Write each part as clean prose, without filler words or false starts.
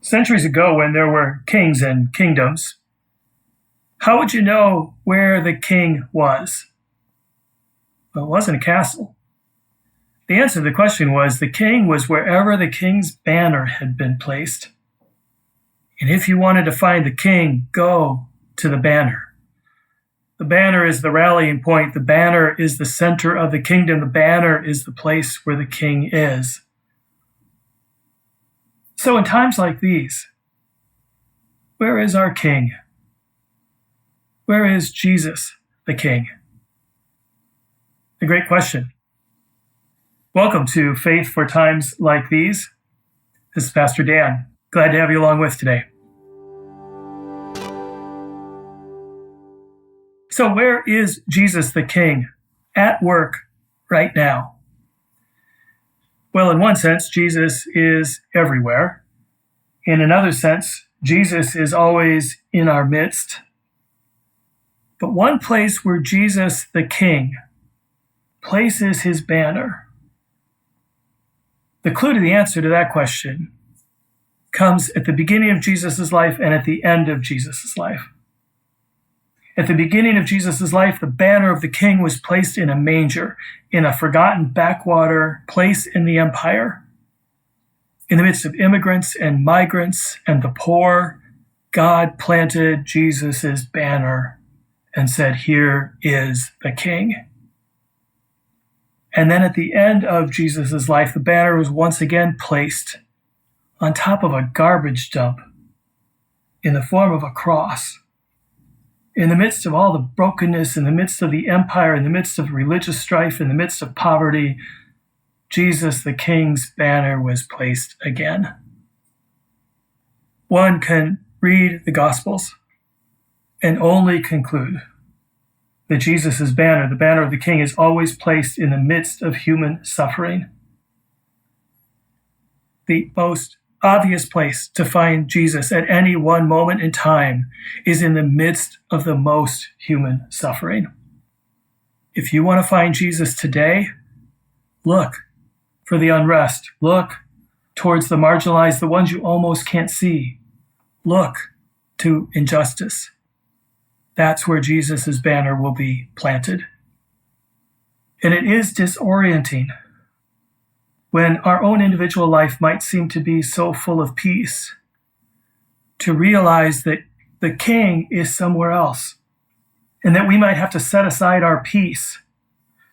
Centuries ago, when there were kings and kingdoms, how would you know where the king was? Well, it wasn't a castle. The answer to the question was the king was wherever the king's banner had been placed. And if you wanted to find the king, go to the banner. The banner is the rallying point. The banner is the center of the kingdom. The banner is the place where the king is. So in times like these, where is our king? Where is Jesus, the king? A great question. Welcome to Faith for Times Like These. This is Pastor Dan. Glad to have you along with today. So where is Jesus, the king, at work right now? Well, in one sense, Jesus is everywhere. In another sense, Jesus is always in our midst. But one place where Jesus, the king, places his banner, the clue to the answer to that question comes at the beginning of Jesus' life and at the end of Jesus' life. At the beginning of Jesus' life, the banner of the king was placed in a manger, in a forgotten backwater place in the empire. In the midst of immigrants and migrants and the poor, God planted Jesus' banner and said, "Here is the king." And then at the end of Jesus' life, the banner was once again placed on top of a garbage dump in the form of a cross. In the midst of all the brokenness, in the midst of the empire, in the midst of religious strife, in the midst of poverty, Jesus, the king's banner, was placed again. One can read the Gospels and only conclude that Jesus' banner, the banner of the king, is always placed in the midst of human suffering. The most obvious place to find Jesus at any one moment in time is in the midst of the most human suffering. If you want to find Jesus today, look for the unrest. Look towards the marginalized, the ones you almost can't see. Look to injustice. That's where Jesus' banner will be planted. And it is disorienting when our own individual life might seem to be so full of peace, to realize that the king is somewhere else, and that we might have to set aside our peace,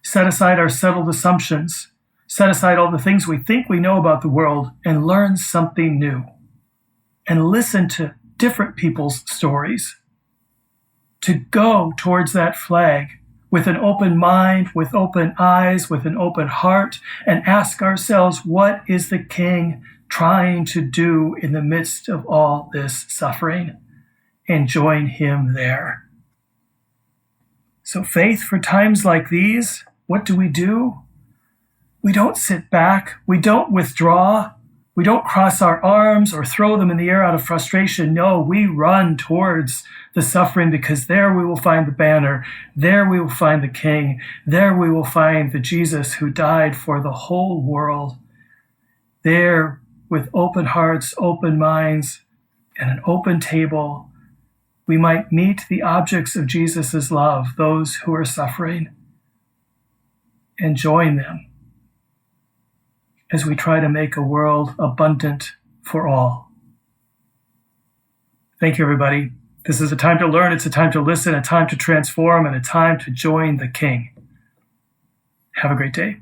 set aside our settled assumptions, set aside all the things we think we know about the world, and learn something new, and listen to different people's stories, to go towards that flag with an open mind, with open eyes, with an open heart, and ask ourselves, what is the king trying to do in the midst of all this suffering? And join him there. So faith for times like these, what do? We don't sit back. We don't withdraw. We don't cross our arms or throw them in the air out of frustration. No, we run towards the suffering, because there we will find the banner. There we will find the king. There we will find the Jesus who died for the whole world. There, with open hearts, open minds, and an open table, we might meet the objects of Jesus' love, those who are suffering, and join them as we try to make a world abundant for all. Thank you, everybody. This is a time to learn, it's a time to listen, a time to transform, and a time to join the King. Have a great day.